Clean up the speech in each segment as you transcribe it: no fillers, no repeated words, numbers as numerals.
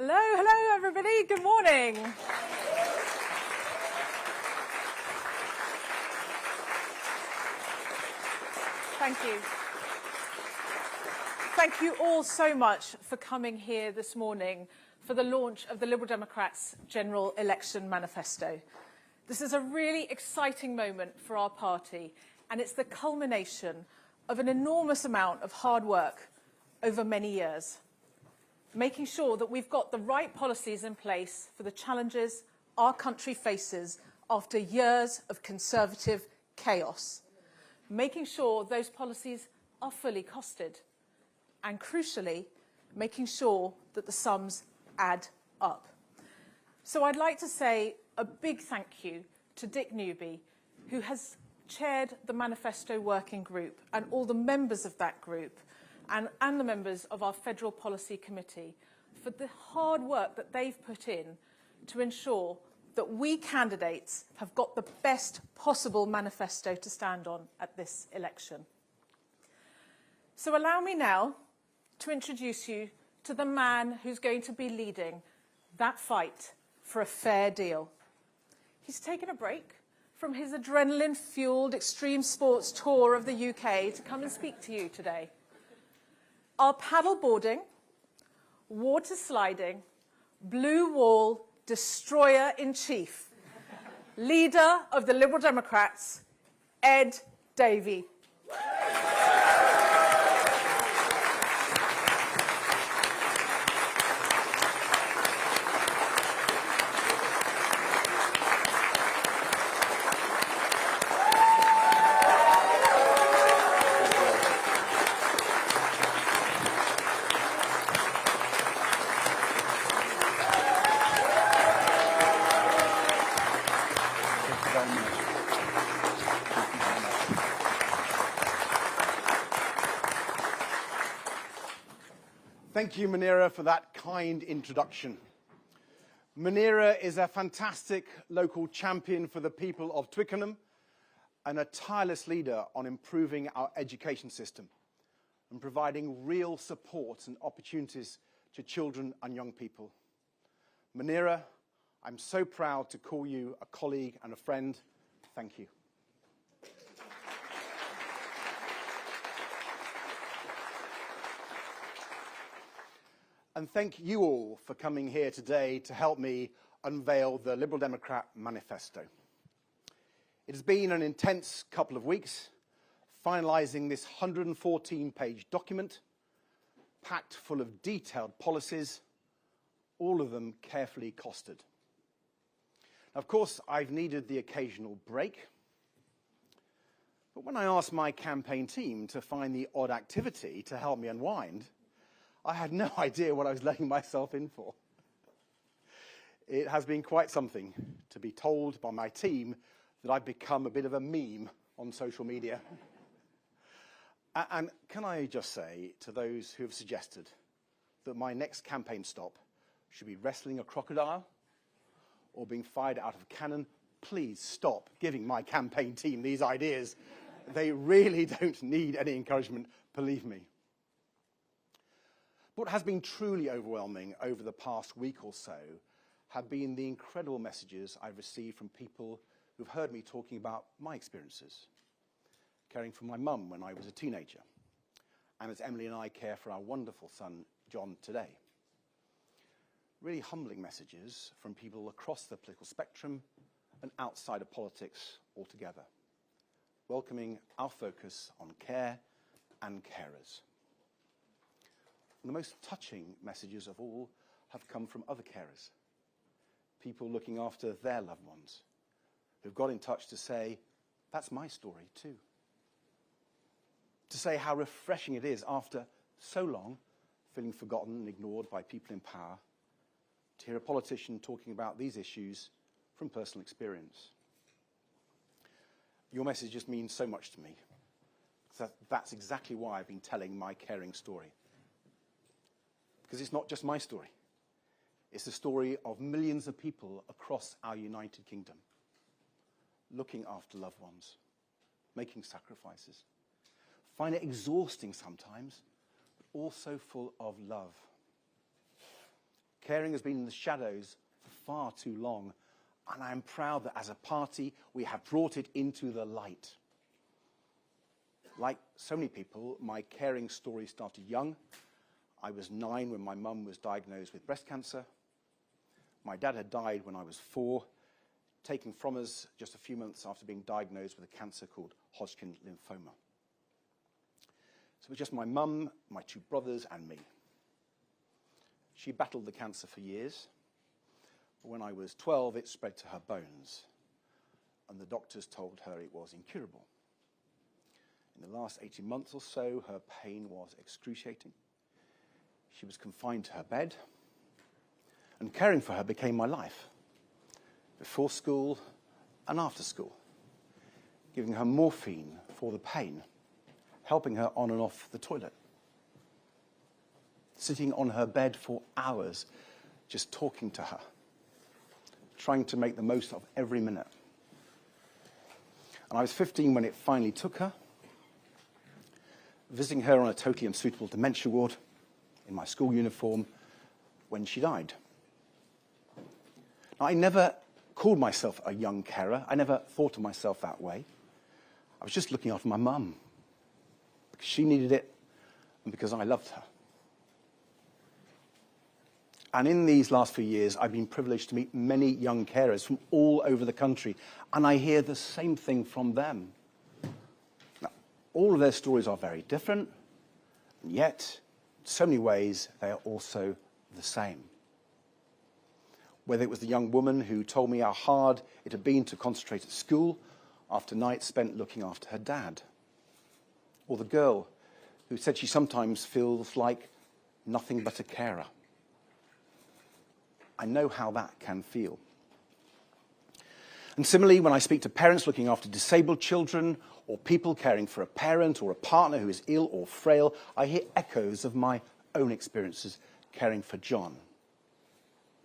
Hello, hello everybody, good morning. Thank you. Thank you all so much for coming here this morning for the launch of the Liberal Democrats' General Election Manifesto. This is a really exciting moment for our party, and it's the culmination of an enormous amount of hard work over many years, making sure that we've got the right policies in place for the challenges our country faces after years of Conservative chaos, making sure those policies are fully costed, and crucially, making sure that the sums add up. So I'd like to say a big thank you to Dick Newby, who has chaired the Manifesto Working Group, and all the members of that group, and the members of our Federal Policy Committee, for the hard work that they've put in to ensure that we candidates have got the best possible manifesto to stand on at this election. So allow me now to introduce you to the man who's going to be leading that fight for a fair deal. He's taken a break from his adrenaline-fueled extreme sports tour of the UK to come and speak to you today. Our paddle boarding, water sliding, blue wall destroyer-in-chief, leader of the Liberal Democrats, Ed Davey. Thank you, Manira, for that kind introduction. Manira is a fantastic local champion for the people of Twickenham and a tireless leader on improving our education system and providing real support and opportunities to children and young people. Manira, I'm so proud to call you a colleague and a friend. Thank you. And thank you all for coming here today to help me unveil the Liberal Democrat Manifesto. It has been an intense couple of weeks, finalising this 114-page document, packed full of detailed policies, all of them carefully costed. Of course, I've needed the occasional break, but when I asked my campaign team to find the odd activity to help me unwind, I had no idea what I was letting myself in for. It has been quite something to be told by my team that I've become a bit of a meme on social media. And can I just say to those who have suggested that my next campaign stop should be wrestling a crocodile or being fired out of a cannon, please stop giving my campaign team these ideas. They really don't need any encouragement, believe me. What has been truly overwhelming over the past week or so have been the incredible messages I've received from people who've heard me talking about my experiences, caring for my mum when I was a teenager, and as Emily and I care for our wonderful son, John, today. Really humbling messages from people across the political spectrum and outside of politics altogether, welcoming our focus on care and carers. The most touching messages of all have come from other carers, people looking after their loved ones, who've got in touch to say, that's my story too. To say how refreshing it is after so long feeling forgotten and ignored by people in power, to hear a politician talking about these issues from personal experience. Your message just means so much to me. That's exactly why I've been telling my caring story. Because it's not just my story. It's the story of millions of people across our United Kingdom, looking after loved ones, making sacrifices, find it exhausting sometimes, but also full of love. Caring has been in the shadows for far too long, and I am proud that as a party we have brought it into the light. Like so many people, my caring story started young. I was 9 when my mum was diagnosed with breast cancer. My dad had died when I was 4, taken from us just a few months after being diagnosed with a cancer called Hodgkin lymphoma. So it was just my mum, my 2 brothers, and me. She battled the cancer for years, but when I was 12, it spread to her bones, and the doctors told her it was incurable. In the last 18 months or so, her pain was excruciating. She was confined to her bed, and caring for her became my life, before school and after school, giving her morphine for the pain, helping her on and off the toilet, sitting on her bed for hours, just talking to her, trying to make the most of every minute. And I was 15 when it finally took her, visiting her on a totally unsuitable dementia ward in my school uniform when she died. Now, I never called myself a young carer. I never thought of myself that way. I was just looking after my mum because she needed it and because I loved her. And in these last few years, I've been privileged to meet many young carers from all over the country, and I hear the same thing from them. Now, all of their stories are very different, and yet, in so many ways, they are also the same. Whether it was the young woman who told me how hard it had been to concentrate at school after nights spent looking after her dad, or the girl who said she sometimes feels like nothing but a carer. I know how that can feel. And similarly, when I speak to parents looking after disabled children, or people caring for a parent or a partner who is ill or frail, I hear echoes of my own experiences caring for John.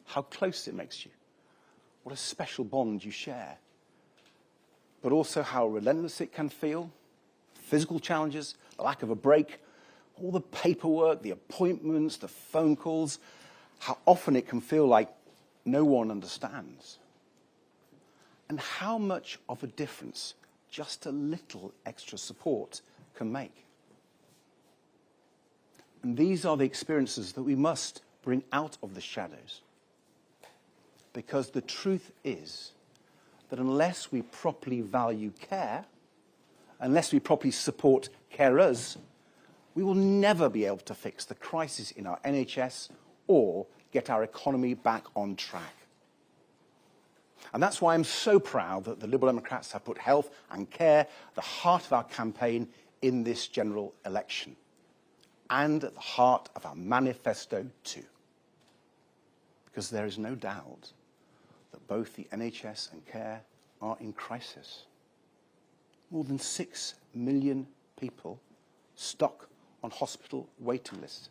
How close it makes you. What a special bond you share. But also how relentless it can feel. Physical challenges, the lack of a break, all the paperwork, the appointments, the phone calls, how often it can feel like no one understands. And how much of a difference just a little extra support can make. And these are the experiences that we must bring out of the shadows. Because the truth is that unless we properly value care, unless we properly support carers, we will never be able to fix the crisis in our NHS or get our economy back on track. And that's why I'm so proud that the Liberal Democrats have put health and care at the heart of our campaign in this general election, and at the heart of our manifesto too. Because there is no doubt that both the NHS and care are in crisis. More than 6 million people stuck on hospital waiting lists.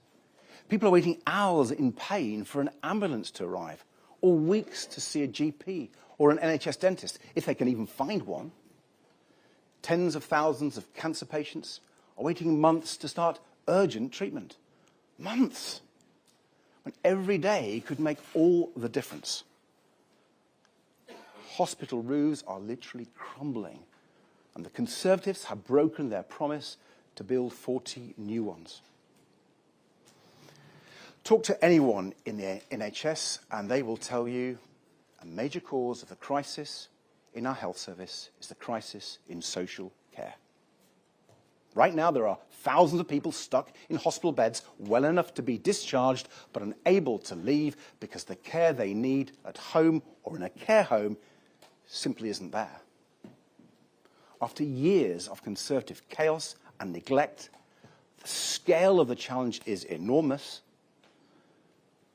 People are waiting hours in pain for an ambulance to arrive, or weeks to see a GP or an NHS dentist, if they can even find one. Tens of thousands of cancer patients are waiting months to start urgent treatment. Months! When every day could make all the difference. Hospital roofs are literally crumbling, and the Conservatives have broken their promise to build 40 new ones. Talk to anyone in the NHS and they will tell you a major cause of the crisis in our health service is the crisis in social care. Right now there are thousands of people stuck in hospital beds well enough to be discharged but unable to leave because the care they need at home or in a care home simply isn't there. After years of Conservative chaos and neglect, the scale of the challenge is enormous.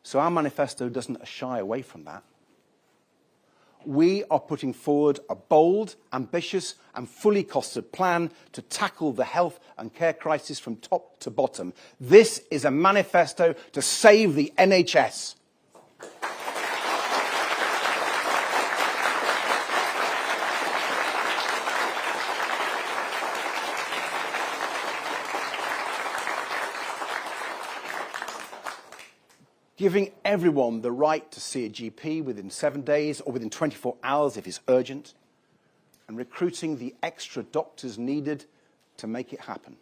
So our manifesto doesn't shy away from that. We are putting forward a bold, ambitious and fully costed plan to tackle the health and care crisis from top to bottom. This is a manifesto to save the NHS. giving everyone the right to see a GP within 7 days or within 24 hours if it's urgent, and recruiting the extra doctors needed to make it happen.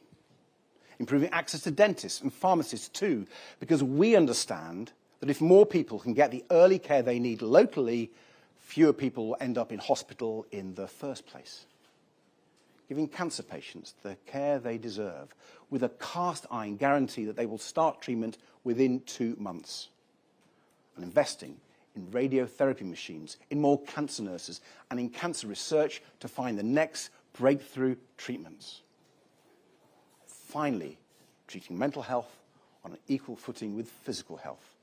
Improving access to dentists and pharmacists too, because we understand that if more people can get the early care they need locally, fewer people will end up in hospital in the first place. Giving cancer patients the care they deserve with a cast-iron guarantee that they will start treatment within 2 months. And investing in radiotherapy machines, in more cancer nurses, and in cancer research to find the next breakthrough treatments. Finally, treating mental health on an equal footing with physical health,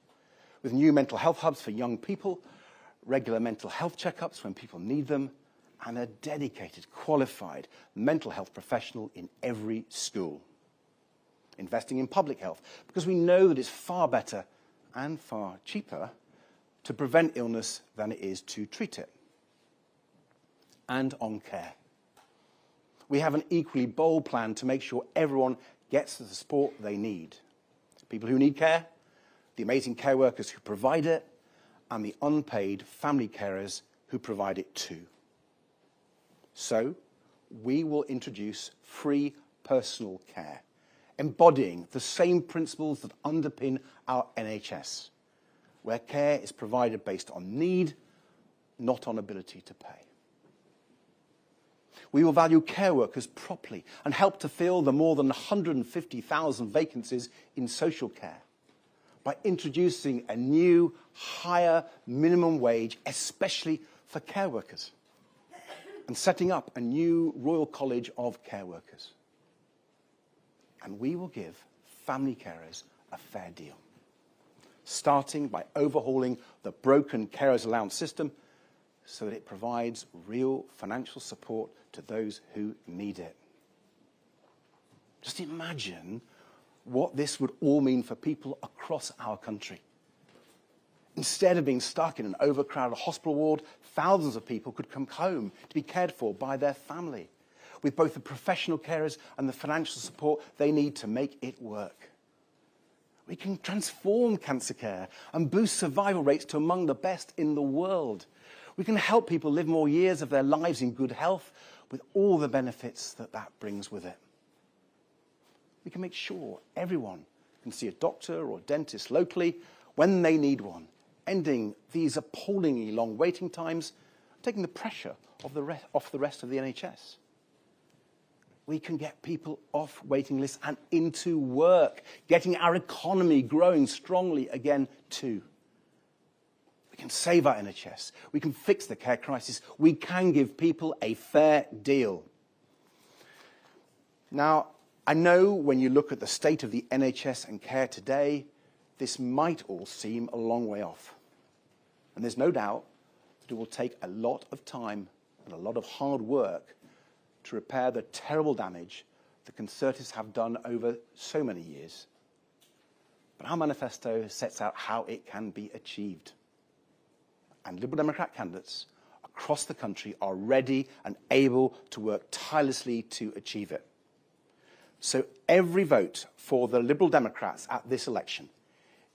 with new mental health hubs for young people, regular mental health checkups when people need them, and a dedicated, qualified mental health professional in every school. Investing in public health, because we know that it's far better and far cheaper to prevent illness than it is to treat it. And on care. We have an equally bold plan to make sure everyone gets the support they need. People who need care, the amazing care workers who provide it, and the unpaid family carers who provide it too. So, we will introduce free personal care, embodying the same principles that underpin our NHS, where care is provided based on need, not on ability to pay. We will value care workers properly and help to fill the more than 150,000 vacancies in social care by introducing a new, higher minimum wage, especially for care workers, and setting up a new Royal College of Care Workers. And we will give family carers a fair deal, starting by overhauling the broken carers allowance system so that it provides real financial support to those who need it. Just imagine what this would all mean for people across our country. Instead of being stuck in an overcrowded hospital ward, thousands of people could come home to be cared for by their family, with both the professional carers and the financial support they need to make it work. We can transform cancer care and boost survival rates to among the best in the world. We can help people live more years of their lives in good health with all the benefits that that brings with it. We can make sure everyone can see a doctor or dentist locally when they need one, ending these appallingly long waiting times, taking the pressure off the rest of the NHS. We can get people off waiting lists and into work, getting our economy growing strongly again too. We can save our NHS. We can fix the care crisis. We can give people a fair deal. Now, I know when you look at the state of the NHS and care today, this might all seem a long way off. And there's no doubt that it will take a lot of time and a lot of hard work to repair the terrible damage the Conservatives have done over so many years. But our manifesto sets out how it can be achieved. And Liberal Democrat candidates across the country are ready and able to work tirelessly to achieve it. So every vote for the Liberal Democrats at this election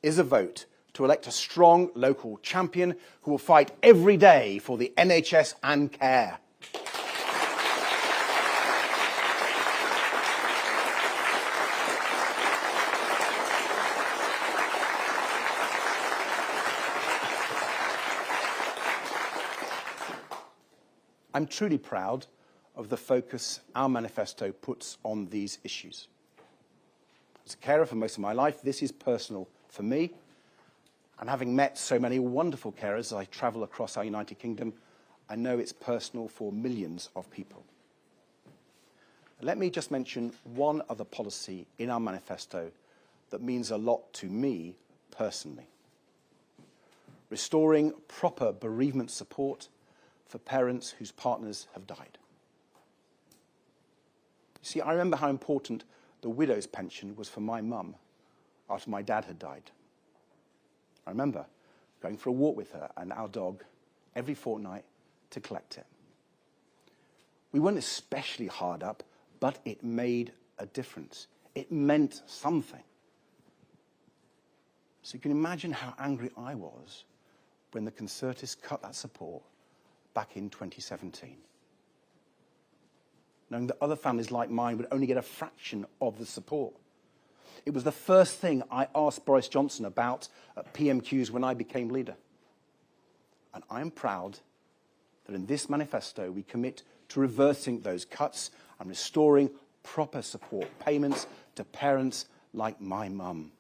is a vote to elect a strong local champion who will fight every day for the NHS and care. I'm truly proud of the focus our manifesto puts on these issues. As a carer for most of my life, this is personal for me. And having met so many wonderful carers as I travel across our United Kingdom, I know it's personal for millions of people. Let me just mention one other policy in our manifesto that means a lot to me personally. Restoring proper bereavement support for parents whose partners have died. You see, I remember how important the widow's pension was for my mum after my dad had died. I remember going for a walk with her and our dog every fortnight to collect it. We weren't especially hard up, but it made a difference. It meant something. So you can imagine how angry I was when the Conservatives cut that support back in 2017. Knowing that other families like mine would only get a fraction of the support. It was the first thing I asked Boris Johnson about at PMQs when I became leader. And I am proud that in this manifesto we commit to reversing those cuts and restoring proper support payments to parents like my mum.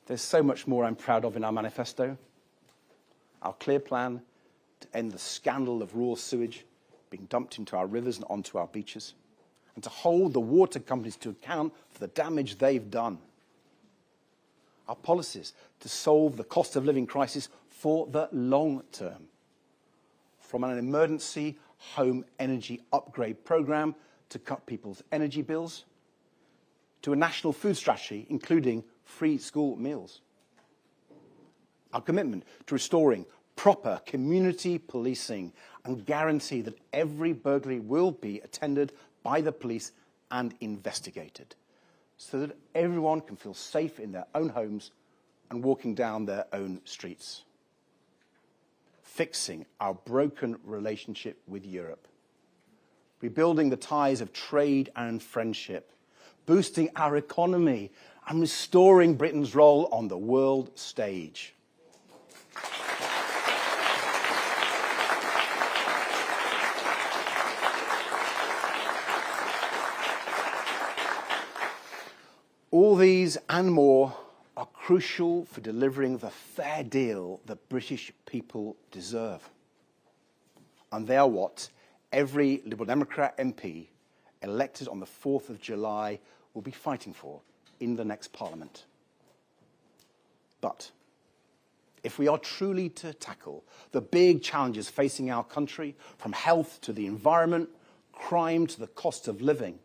There's so much more I'm proud of in our manifesto. Our clear plan to end the scandal of raw sewage being dumped into our rivers and onto our beaches, and to hold the water companies to account for the damage they've done. Our policies to solve the cost of living crisis for the long term, from an emergency home energy upgrade programme to cut people's energy bills, to a national food strategy including free school meals. Our commitment to restoring proper community policing and guarantee that every burglary will be attended by the police and investigated, so that everyone can feel safe in their own homes and walking down their own streets. Fixing our broken relationship with Europe. Rebuilding the ties of trade and friendship. Boosting our economy and restoring Britain's role on the world stage. All these and more are crucial for delivering the fair deal that British people deserve. And they are what every Liberal Democrat MP elected on the 4th of July will be fighting for in the next Parliament. But if we are truly to tackle the big challenges facing our country, from health to the environment, crime to the cost of living,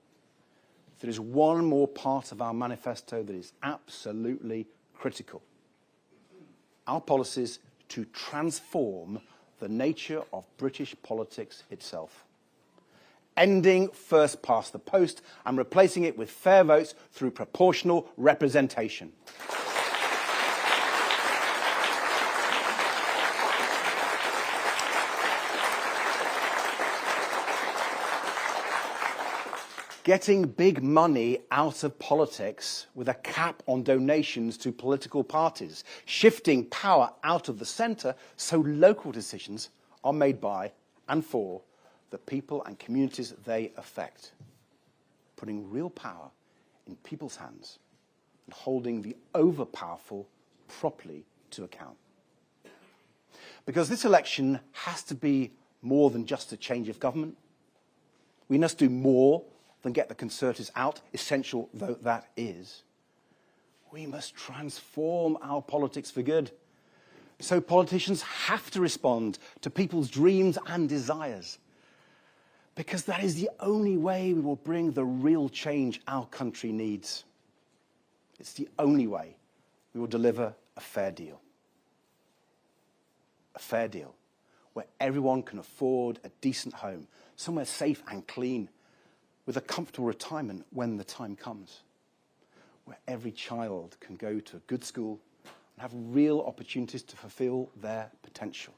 there is one more part of our manifesto that is absolutely critical. Our policies to transform the nature of British politics itself. Ending first past the post and replacing it with fair votes through proportional representation. Getting big money out of politics with a cap on donations to political parties. Shifting power out of the centre so local decisions are made by and for the people and communities they affect. Putting real power in people's hands and holding the overpowerful properly to account. Because this election has to be more than just a change of government. We must do more than get the Conservatives out, essential though that is. We must transform our politics for good. So politicians have to respond to people's dreams and desires. Because that is the only way we will bring the real change our country needs. It's the only way we will deliver a fair deal. A fair deal where everyone can afford a decent home, somewhere safe and clean, with a comfortable retirement when the time comes, where every child can go to a good school and have real opportunities to fulfill their potential,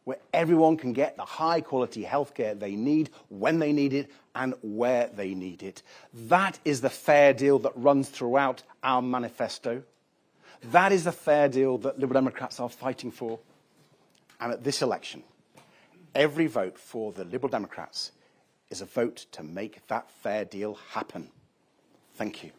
where everyone can get the high-quality healthcare they need when they need it and where they need it. That is the fair deal that runs throughout our manifesto. That is the fair deal that Liberal Democrats are fighting for. And at this election, every vote for the Liberal Democrats is a vote to make that fair deal happen. Thank you.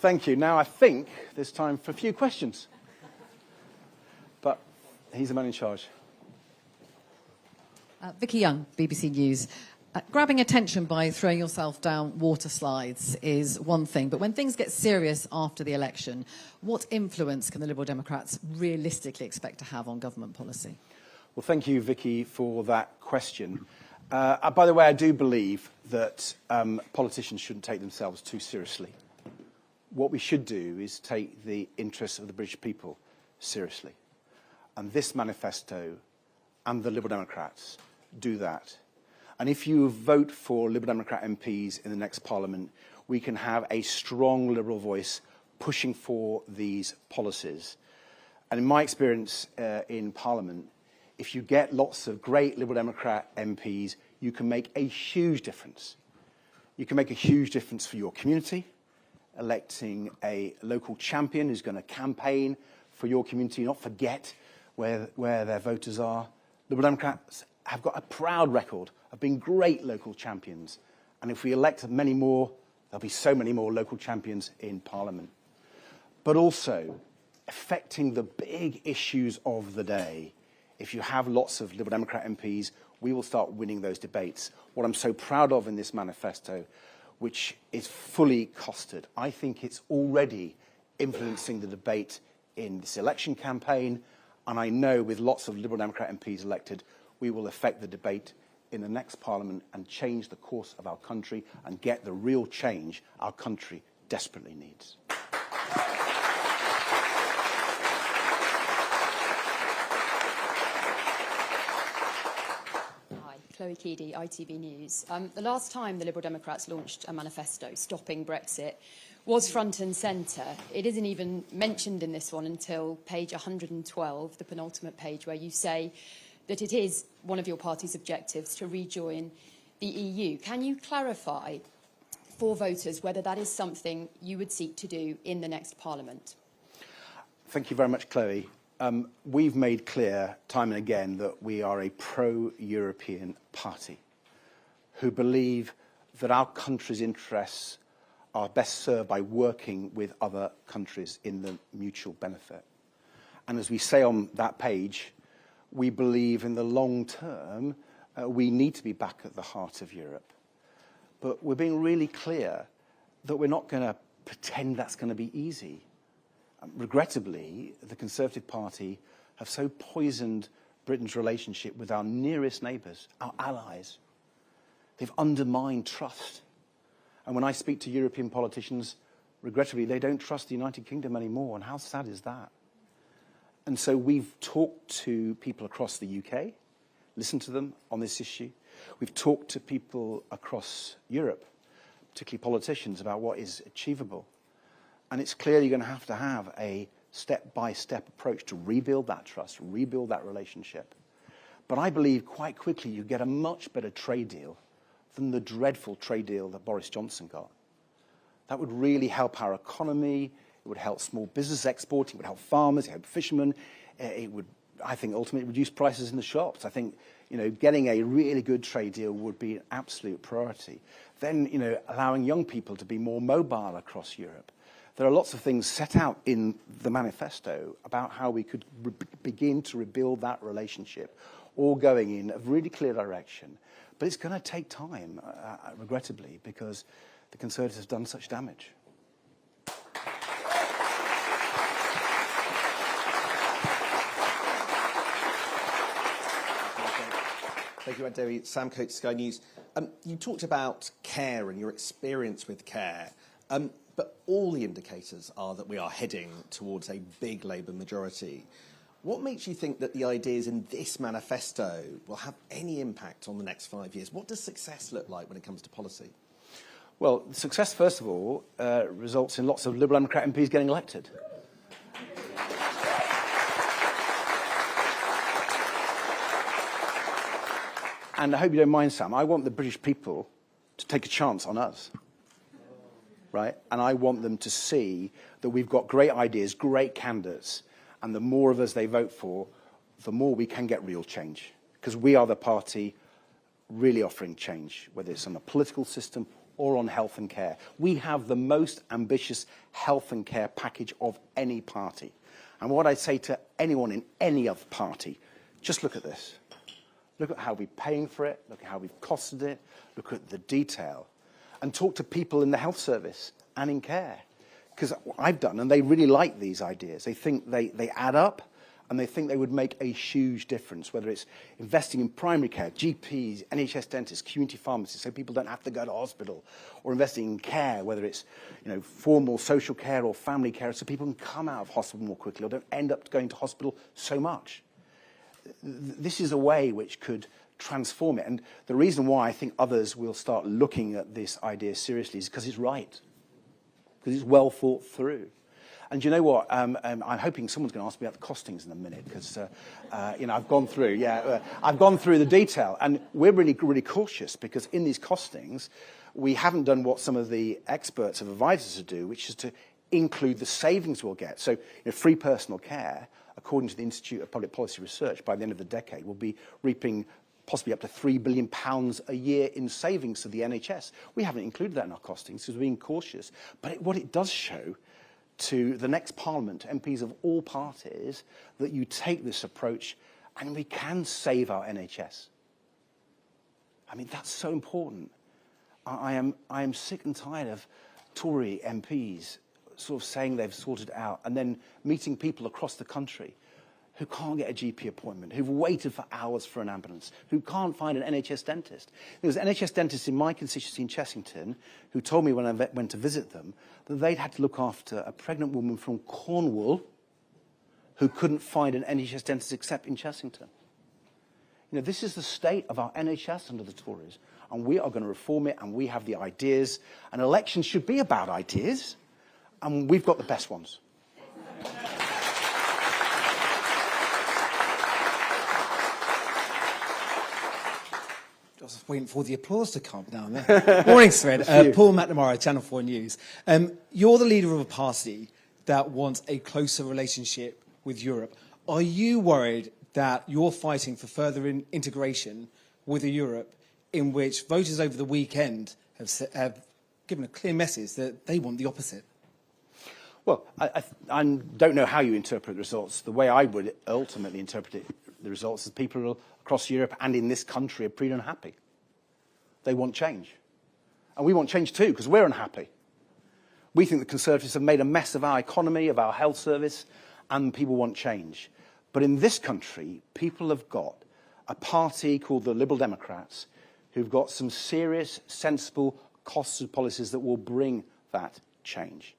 Thank you. Now I think there's time for a few questions. But he's the man in charge. Vicky Young, BBC News. Grabbing attention by throwing yourself down water slides is one thing, but when things get serious after the election, what influence can the Liberal Democrats realistically expect to have on government policy? Well, thank you, Vicky, for that question. By the way, I do believe that politicians shouldn't take themselves too seriously. What we should do is take the interests of the British people seriously. And this manifesto and the Liberal Democrats do that. And if you vote for Liberal Democrat MPs in the next Parliament, we can have a strong Liberal voice pushing for these policies. And in my experience in Parliament, if you get lots of great Liberal Democrat MPs, you can make a huge difference. You can make a huge difference for your community, electing a local champion who's going to campaign for your community, not forget where their voters are. Liberal Democrats have got a proud record of being great local champions. And if we elect many more, there'll be so many more local champions in Parliament. But also, affecting the big issues of the day. If you have lots of Liberal Democrat MPs, we will start winning those debates. What I'm so proud of in this manifesto, which is fully costed, I think it's already influencing the debate in this election campaign, and I know with lots of Liberal Democrat MPs elected, we will affect the debate in the next Parliament and change the course of our country and get the real change our country desperately needs. Chloe Keedy, ITV News. The last time the Liberal Democrats launched a manifesto stopping Brexit was front and centre. It isn't even mentioned in this one until page 112, the penultimate page, where you say that it is one of your party's objectives to rejoin the EU. Can you clarify for voters whether that is something you would seek to do in the next Parliament? Thank you very much, Chloe. We've made clear time and again that we are a pro-European party who believe that our country's interests are best served by working with other countries in the mutual benefit. And as we say on that page, we believe in the long term we need to be back at the heart of Europe. But we're being really clear that we're not going to pretend that's going to be easy. Regrettably, the Conservative Party have so poisoned Britain's relationship with our nearest neighbours, our allies. They've undermined trust. And when I speak to European politicians, regrettably, they don't trust the United Kingdom anymore. And how sad is that? And so we've talked to people across the UK, listened to them on this issue. We've talked to people across Europe, particularly politicians, about what is achievable. And it's clear you're going to have a step-by-step approach to rebuild that trust, rebuild that relationship. But I believe quite quickly you get a much better trade deal than the dreadful trade deal that Boris Johnson got. That would really help our economy. It would help small business exporting. It would help farmers. It would help fishermen. It would, I think, ultimately reduce prices in the shops. I think, getting a really good trade deal would be an absolute priority. Then, allowing young people to be more mobile across Europe. There are lots of things set out in the manifesto about how we could begin to rebuild that relationship, all going in a really clear direction. But it's going to take time, regrettably, because the Conservatives have done such damage. Thank you, Davey. Sam Coates, Sky News. You talked about care and your experience with care. But all the indicators are that we are heading towards a big Labour majority. What makes you think that the ideas in this manifesto will have any impact on the next 5 years? What does success look like when it comes to policy? Well, success, first of all, results in lots of Liberal Democrat MPs getting elected. And I hope you don't mind, Sam, I want the British people to take a chance on us. Right? And I want them to see that we've got great ideas, great candidates, and the more of us they vote for, the more we can get real change. Because we are the party really offering change, whether it's on the political system or on health and care. We have the most ambitious health and care package of any party. And what I say to anyone in any other party, just look at this. Look at how we're paying for it, look at how we've costed it, look at the detail, and talk to people in the health service and in care. Because I've done, and they really like these ideas. They think they add up, and they think they would make a huge difference, whether it's investing in primary care, GPs, NHS dentists, community pharmacists, so people don't have to go to hospital, or investing in care, whether it's formal social care or family care, so people can come out of hospital more quickly or don't end up going to hospital so much. This is a way which could transform it. And the reason why I think others will start looking at this idea seriously is because it's right, because it's well thought through. And you know what? I'm hoping someone's going to ask me about the costings in a minute, because I've gone through, I've gone through the detail, and we're really, really cautious, because in these costings, we haven't done what some of the experts have advised us to do, which is to include the savings we'll get. So, free personal care, according to the Institute of Public Policy Research, by the end of the decade, will be reaping possibly up to £3 billion a year in savings to the NHS. We haven't included that in our costings because we're being cautious. But what it does show to the next Parliament, MPs of all parties, that you take this approach and we can save our NHS. I mean, that's so important. I am sick and tired of Tory MPs sort of saying they've sorted it out and then meeting people across the country who can't get a GP appointment, who've waited for hours for an ambulance, who can't find an NHS dentist. There was an NHS dentist in my constituency in Chessington who told me when I went to visit them that they'd had to look after a pregnant woman from Cornwall who couldn't find an NHS dentist except in Chessington. This is the state of our NHS under the Tories, and we are going to reform it, and we have the ideas, and elections should be about ideas, and we've got the best ones. I was waiting for the applause to come down there. Morning, Thread. Paul McNamara, Channel 4 News. You're the leader of a party that wants a closer relationship with Europe. Are you worried that you're fighting for further integration with a Europe in which voters over the weekend have given a clear message that they want the opposite? Well, I don't know how you interpret the results. The way I would ultimately interpret the results is people across Europe and in this country are pretty unhappy. They want change. And we want change too, because we're unhappy. We think the Conservatives have made a mess of our economy, of our health service, and people want change. But in this country, people have got a party called the Liberal Democrats who've got some serious, sensible, costed policies that will bring that change.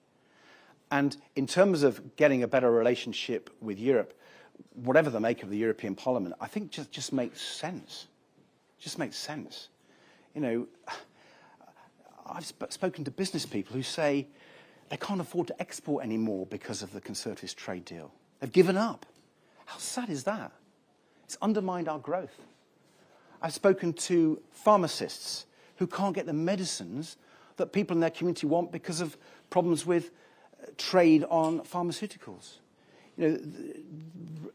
And in terms of getting a better relationship with Europe, whatever the make of the European Parliament, I think just makes sense. Just makes sense. I've spoken to business people who say they can't afford to export anymore because of the Conservatives' trade deal. They've given up. How sad is that? It's undermined our growth. I've spoken to pharmacists who can't get the medicines that people in their community want because of problems with trade on pharmaceuticals.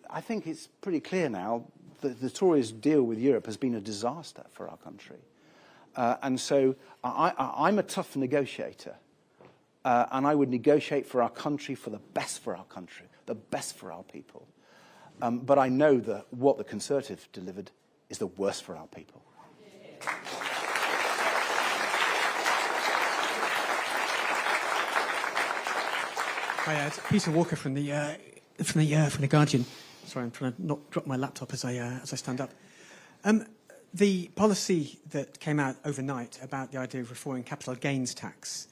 I think it's pretty clear now that the Tories' deal with Europe has been a disaster for our country. And so I'm a tough negotiator. And I would negotiate for our country, for the best for our country, the best for our people. But I know that what the Conservatives delivered is the worst for our people. Hi, it's Peter Walker from the Guardian. Sorry, I'm trying to not drop my laptop as I stand up. The policy that came out overnight about the idea of reforming capital gains tax.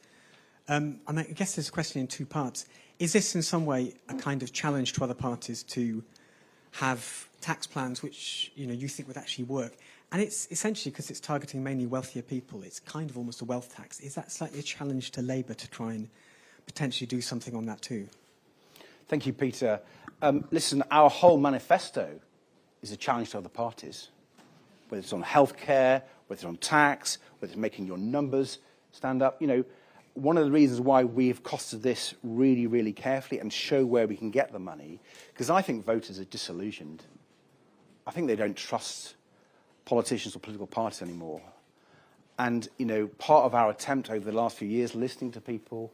And I guess there's a question in two parts. Is this in some way a kind of challenge to other parties to have tax plans which you think would actually work? And it's essentially because it's targeting mainly wealthier people. It's kind of almost a wealth tax. Is that slightly a challenge to Labour to try and potentially do something on that too? Thank you, Peter. Listen, our whole manifesto is a challenge to other parties, whether it's on healthcare, whether it's on tax, whether it's making your numbers stand up. One of the reasons why we've costed this really, really carefully and show where we can get the money, because I think voters are disillusioned. I think they don't trust politicians or political parties anymore. And, you know, part of our attempt over the last few years, listening to people,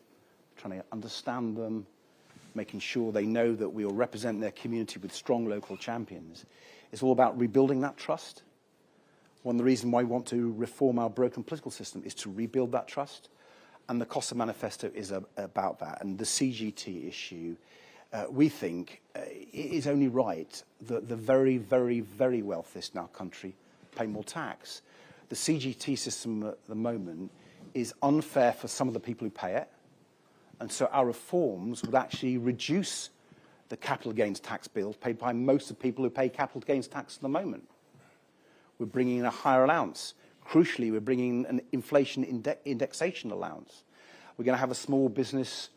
trying to understand them, making sure they know that we will represent their community with strong local champions, is all about rebuilding that trust. One of the reasons why we want to reform our broken political system is to rebuild that trust. And the Costa Manifesto is about that. And the CGT issue, we think, it is only right that the very, very, very wealthiest in our country pay more tax. The CGT system at the moment is unfair for some of the people who pay it. And so our reforms would actually reduce the capital gains tax bills paid by most of the people who pay capital gains tax at the moment. We're bringing in a higher allowance. Crucially, we're bringing in an inflation indexation allowance. We're going to have a small business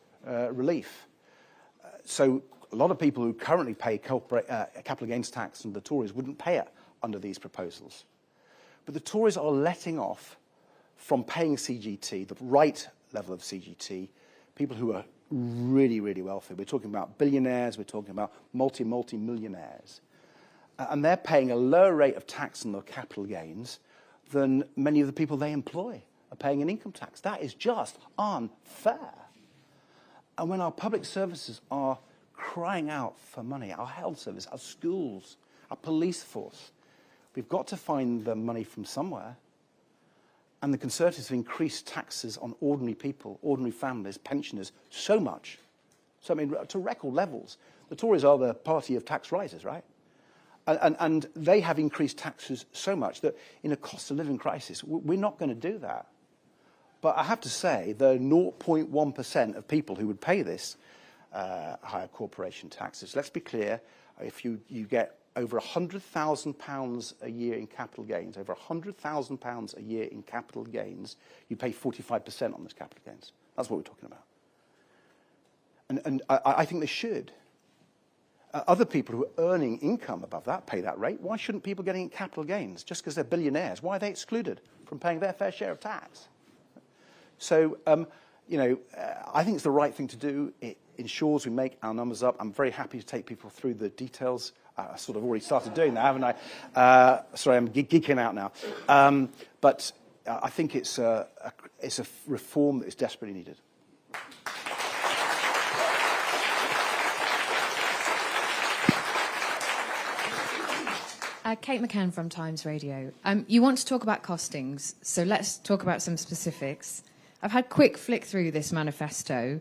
relief. So a lot of people who currently pay capital gains tax, and the Tories wouldn't pay it under these proposals. But the Tories are letting off from paying CGT, the right level of CGT, people who are really, really wealthy. We're talking about billionaires, we're talking about multi-millionaires. And they're paying a lower rate of tax on their capital gains than many of the people they employ are paying in income tax. That is just unfair. And when our public services are crying out for money, our health service, our schools, our police force, we've got to find the money from somewhere. And the Conservatives have increased taxes on ordinary people, ordinary families, pensioners, so much. So, I mean, to record levels. The Tories are the party of tax rises, right? And they have increased taxes so much that in a cost of living crisis, we're not going to do that. But I have to say, the 0.1% of people who would pay this higher corporation taxes, let's be clear, if you get over £100,000 a year in capital gains, over £100,000 a year in capital gains, you pay 45% on those capital gains. That's what we're talking about. And I think they should. Other people who are earning income above that pay that rate. Why shouldn't people getting capital gains just because they're billionaires? Why are they excluded from paying their fair share of tax? So, you know, I think it's the right thing to do. It ensures we make our numbers up. I'm very happy to take people through the details. I sort of already started doing that, haven't I? Sorry, I'm geeking out now. But I think it's a reform that is desperately needed. Kate McCann from Times Radio. You want to talk about costings, so let's talk about some specifics. I've had a quick flick through this manifesto.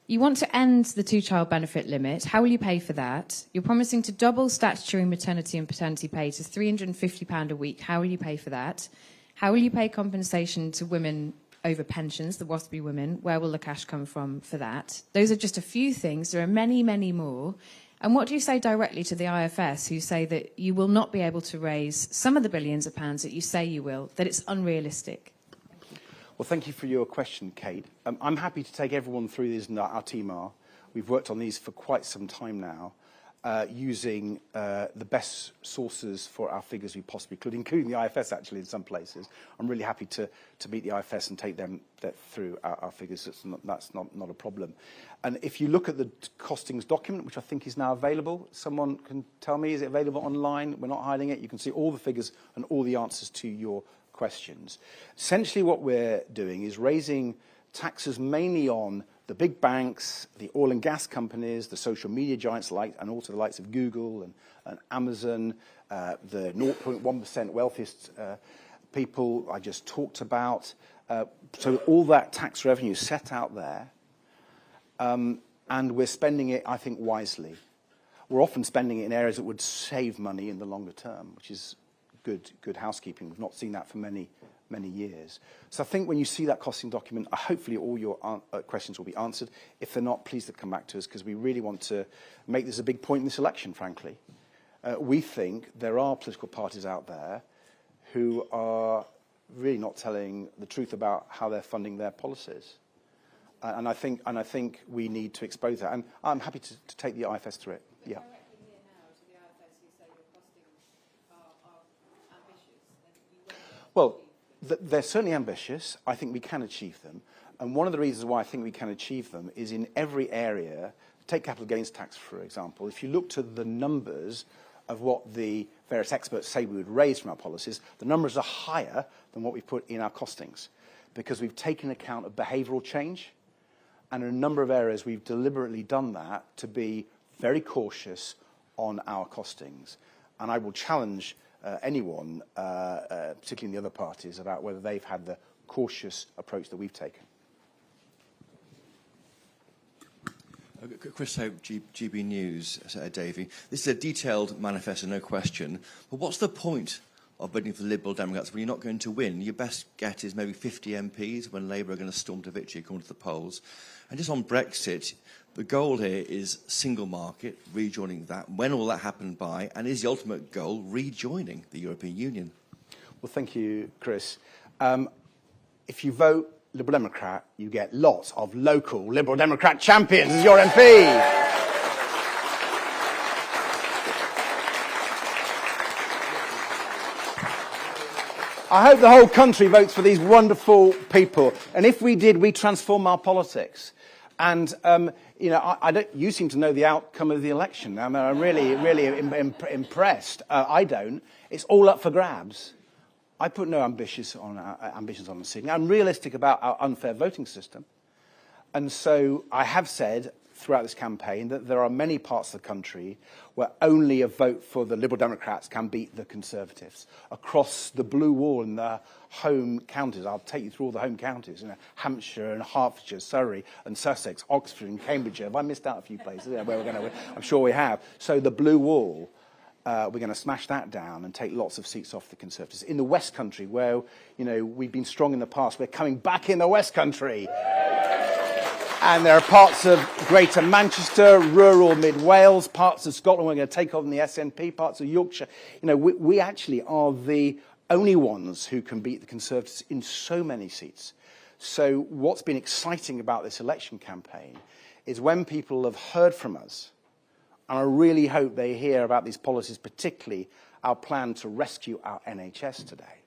You want to end the two-child benefit limit. How will you pay for that? You're promising to double statutory maternity and paternity pay to £350 a week. How will you pay for that? How will you pay compensation to women over pensions, the WASPy women? Where will the cash come from for that? Those are just a few things. There are many, many more. And what do you say directly to the IFS who say that you will not be able to raise some of the billions of pounds that you say you will, that it's unrealistic? Well, thank you for your question, Kate. I'm happy to take everyone through these, and our team are. We've worked on these for quite some time now, using the best sources for our figures we possibly could, including the IFS, actually, in some places. I'm really happy to meet the IFS and take them through our figures. That's not a problem. And if you look at the costings document, which I think is now available, someone can tell me, is it available online? We're not hiding it. You can see all the figures and all the answers to your questions. Essentially what we're doing is raising taxes mainly on the big banks, the oil and gas companies, the social media giants, and also the likes of Google and Amazon, the 0.1% wealthiest people I just talked about. So all that tax revenue is set out there, and we're spending it, I think, wisely. We're often spending it in areas that would save money in the longer term, which is good housekeeping. We've not seen that for many years. So I think when you see that costing document, hopefully all your questions will be answered. If they're not, please come back to us, because we really want to make this a big point in this election, frankly. We think there are political parties out there who are really not telling the truth about how they're funding their policies. And I think we need to expose that. And I'm happy to take the IFS through it. Yeah. Well, they're certainly ambitious. I think we can achieve them. And one of the reasons why I think we can achieve them is in every area. Take capital gains tax, for example. If you look to the numbers of what the various experts say we would raise from our policies, the numbers are higher than what we put in our costings, because we've taken account of behavioural change, and in a number of areas we've deliberately done that to be very cautious on our costings. And I will challenge anyone, particularly in the other parties, about whether they've had the cautious approach that we've taken. Chris Hope, GB News, Davey. This is a detailed manifesto, no question. But what's the point of voting for the Liberal Democrats when you're not going to win? Your best get is maybe 50 MPs when Labour are going to storm to victory, according to the polls. And just on Brexit, the goal here is single market, rejoining that. When will that happen by? And is the ultimate goal rejoining the European Union? Well, thank you, Chris. If you vote Liberal Democrat, you get lots of local Liberal Democrat champions as your MP. I hope the whole country votes for these wonderful people. And if we did, we transform our politics. And, you know, you seem to know the outcome of the election. I'm really impressed. I don't. It's all up for grabs. I put no ambitions on the ceiling. I'm realistic about our unfair voting system. And so I have said throughout this campaign that there are many parts of the country where only a vote for the Liberal Democrats can beat the Conservatives. Across the blue wall in the home counties, I'll take you through all the home counties, you know, Hampshire and Hertfordshire, Surrey and Sussex, Oxford and Cambridgeshire. Have I missed out a few places where we're going to win? I'm sure we have. So the blue wall, we're going to smash that down and take lots of seats off the Conservatives. In the West Country, where, you know, we've been strong in the past, we're coming back in the West Country. And there are parts of Greater Manchester, rural Mid Wales, parts of Scotland we're going to take on the SNP, parts of Yorkshire. You know, we actually are the only ones who can beat the Conservatives in so many seats. So what's been exciting about this election campaign is when people have heard from us, and I really hope they hear about these policies, particularly our plan to rescue our NHS today.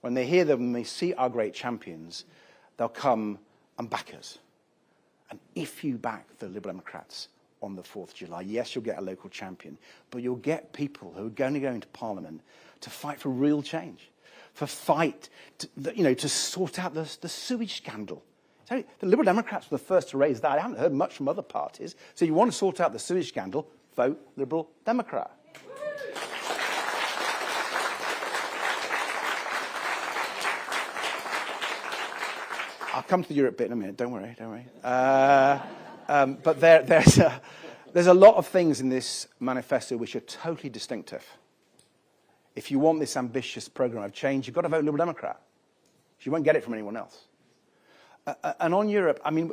When they hear them and they see our great champions, they'll come and back us. And if you back the Liberal Democrats on the 4th of July, yes, you'll get a local champion, but you'll get people who are going to go into Parliament to fight for real change, to sort out the sewage scandal. The Liberal Democrats were the first to raise that. I haven't heard much from other parties. So you want to sort out the sewage scandal, vote Liberal Democrat. I'll come to the Europe bit in a minute. Don't worry. But there's a lot of things in this manifesto which are totally distinctive. If you want this ambitious programme of change, you've got to vote Liberal Democrat. You won't get it from anyone else. And on Europe, I mean,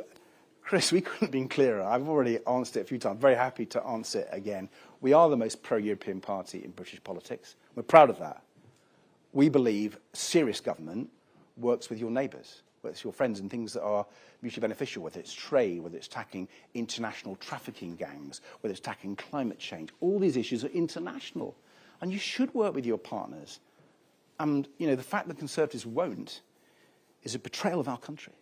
Chris, we couldn't have been clearer. I've already answered it a few times. Very happy to answer it again. We are the most pro-European party in British politics. We're proud of that. We believe serious government works with your neighbours, whether it's your friends, and things that are mutually beneficial, whether it's trade, whether it's tackling international trafficking gangs, whether it's tackling climate change. All these issues are international. And you should work with your partners. And, you know, the fact that Conservatives won't is a betrayal of our country.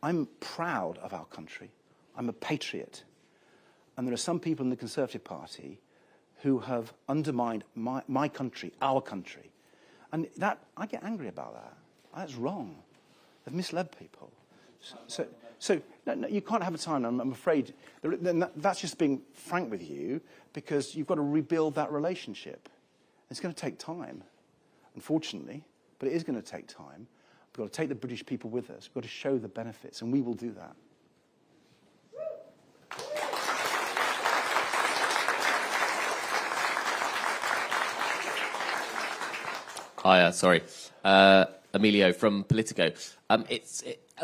I'm proud of our country. I'm a patriot. And there are some people in the Conservative Party who have undermined my country, our country. And that, I get angry about that. That's wrong. They've misled people. So no, you can't have a time, I'm afraid. That's just being frank with you, because you've got to rebuild that relationship. It's going to take time, unfortunately, but it is going to take time. We've got to take the British people with us. We've got to show the benefits, and we will do that. Hi, Emilio from Politico.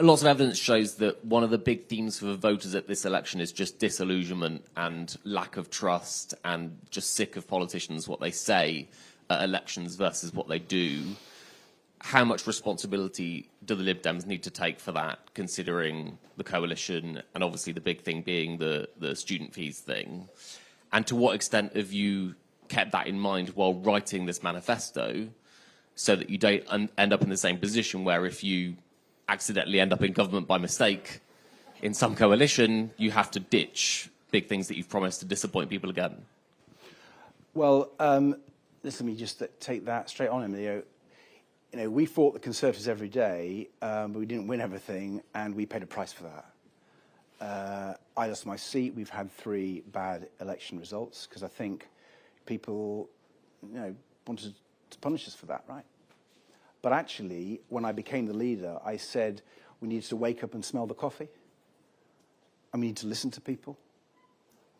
Lots of evidence shows that one of the big themes for the voters at this election is just disillusionment and lack of trust, and just sick of politicians, what they say at elections versus what they do. How much responsibility do the Lib Dems need to take for that, considering the coalition and obviously the big thing being the student fees thing? And to what extent have you kept that in mind while writing this manifesto, so that you don't end up in the same position where if you accidentally end up in government by mistake in some coalition, you have to ditch big things that you've promised to disappoint people again? Well, listen, let me just take that straight on, Emilio. You know, we fought the Conservatives every day, but we didn't win everything, and we paid a price for that. I lost my seat. We've had 3 bad election results because I think people, you know, wanted to punish us for that, right? But actually, when I became the leader, I said we needed to wake up and smell the coffee, and we need to listen to people.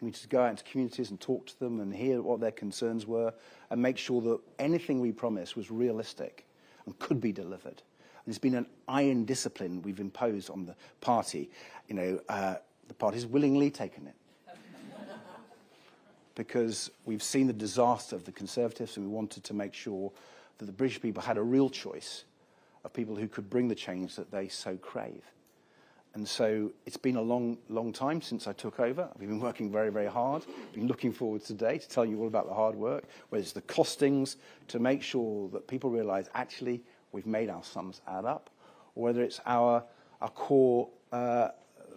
We need to go out into communities and talk to them and hear what their concerns were and make sure that anything we promised was realistic and could be delivered. And it's been an iron discipline we've imposed on the party. You know, the party's willingly taken it. Because we've seen the disaster of the Conservatives, and we wanted to make sure that the British people had a real choice of people who could bring the change that they so crave. And so it's been a long, long time since I took over. We've been working very, very hard. Been looking forward today to tell you all about the hard work, whether it's the costings to make sure that people realise actually we've made our sums add up, or whether it's our core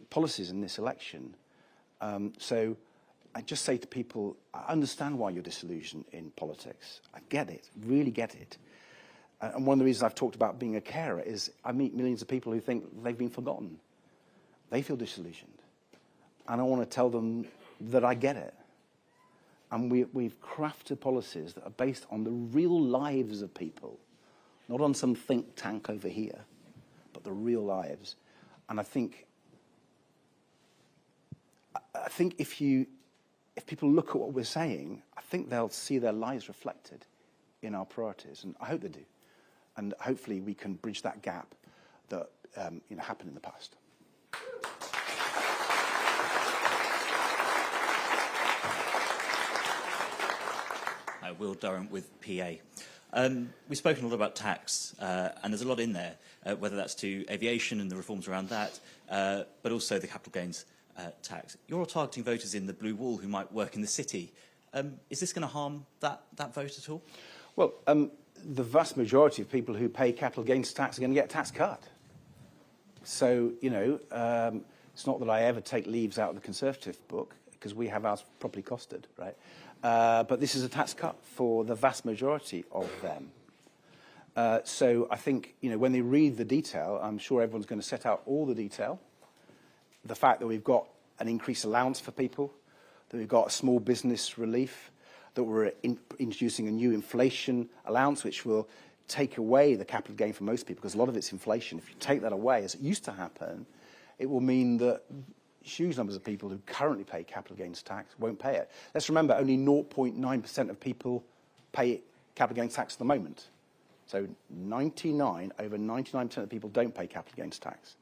policies in this election. So I just say to people, I understand why you're disillusioned in politics. I get it, really get it. And one of the reasons I've talked about being a carer is I meet millions of people who think they've been forgotten. They feel disillusioned. And I want to tell them that I get it. And we've crafted policies that are based on the real lives of people, not on some think tank over here, but the real lives. And I think if people look at what we're saying, I think they'll see their lives reflected in our priorities, and I hope they do. And hopefully we can bridge that gap that happened in the past. Will Durham with PA. We've spoken a lot about tax, and there's a lot in there, whether that's to aviation and the reforms around that, but also the capital gains tax. You're all targeting voters in the blue wall who might work in the city. Is this going to harm that vote at all? Well, the vast majority of people who pay capital gains tax are going to get a tax cut. So, it's not that I ever take leaves out of the Conservative book, because we have ours properly costed, right? But this is a tax cut for the vast majority of them. So I think, when they read the detail, I'm sure everyone's going to set out all the detail. The fact that we've got an increased allowance for people, that we've got a small business relief, that we're introducing a new inflation allowance, which will take away the capital gain for most people, because a lot of it's inflation. If you take that away, as it used to happen, it will mean that huge numbers of people who currently pay capital gains tax won't pay it. Let's remember, only 0.9% of people pay capital gains tax at the moment. So over 99% of people don't pay capital gains tax.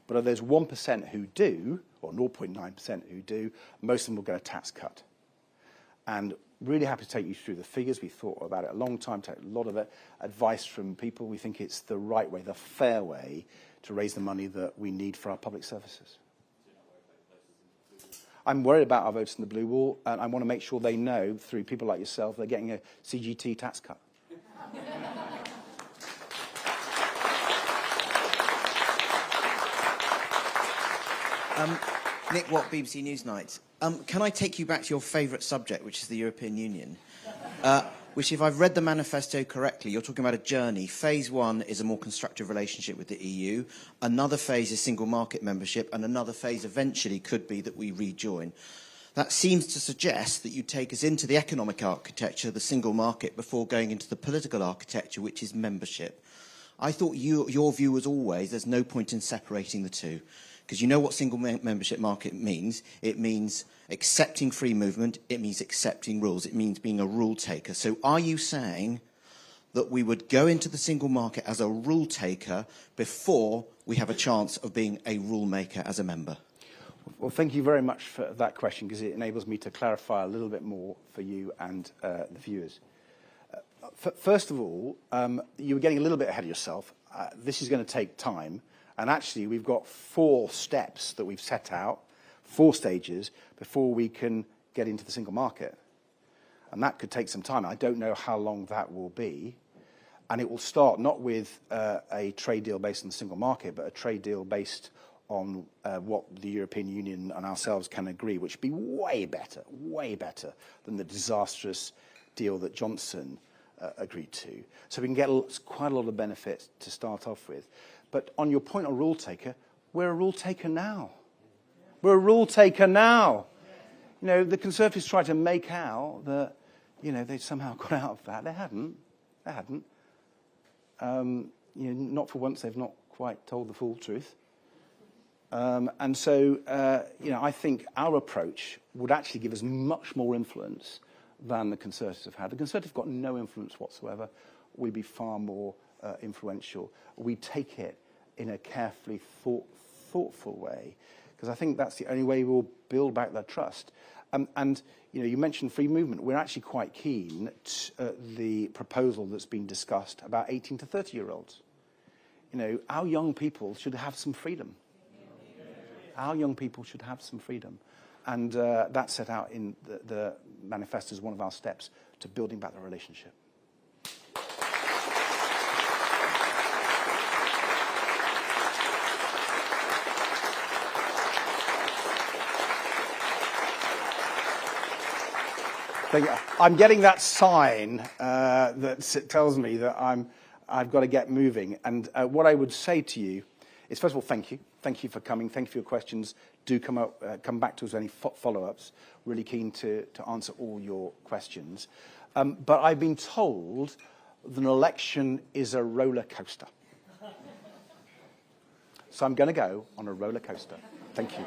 But of those 1% who do, or 0.9% who do, most of them will get a tax cut. And really happy to take you through the figures. We thought about it a long time, take a lot of advice from people. We think it's the right way, the fair way, to raise the money that we need for our public services. I'm worried about our voters in the blue wall, and I want to make sure they know, through people like yourself, they're getting a CGT tax cut. Nick Watt, BBC Newsnight. Can I take you back to your favourite subject, which is the European Union? Which, if I've read the manifesto correctly, you're talking about a journey. Phase 1 is a more constructive relationship with the EU. Another phase is single market membership, and another phase eventually could be that we rejoin. That seems to suggest that you take us into the economic architecture, the single market, before going into the political architecture, which is membership. I thought your view was always there's no point in separating the two. Because you know what single membership market means. It means accepting free movement. It means accepting rules. It means being a rule taker. So are you saying that we would go into the single market as a rule taker before we have a chance of being a rule maker as a member? Well, thank you very much for that question, because it enables me to clarify a little bit more for you and the viewers. First of all, you were getting a little bit ahead of yourself. This is going to take time. And actually, we've got 4 steps that we've set out, 4 stages, before we can get into the single market. And that could take some time. I don't know how long that will be. And it will start not with a trade deal based on the single market, but a trade deal based on what the European Union and ourselves can agree, which would be way better than the disastrous deal that Johnson agreed to. So we can get quite a lot of benefit to start off with. But on your point on rule taker, we're a rule taker now. We're a rule taker now. You know, the Conservatives tried to make out that, you know, they'd somehow got out of that. They hadn't. They hadn't. You know, not for once, they've not quite told the full truth. And so, you know, I think our approach would actually give us much more influence than the Conservatives have had. The Conservatives have got no influence whatsoever. We'd be far more influential. We take it in a carefully thoughtful way, because I think that's the only way we'll build back their trust. And you know, you mentioned free movement. We're actually quite keen the proposal that's been discussed about 18 to 30-year-olds. You know, our young people should have some freedom. Our young people should have some freedom. And that's set out in the manifesto as one of our steps to building back the relationship. I'm getting that sign that tells me that I've got to get moving. And what I would say to you is, first of all, thank you. Thank you for coming. Thank you for your questions. Do come back to us with any follow-ups. Really keen to answer all your questions. But I've been told that an election is a roller coaster. So I'm going to go on a roller coaster. Thank you.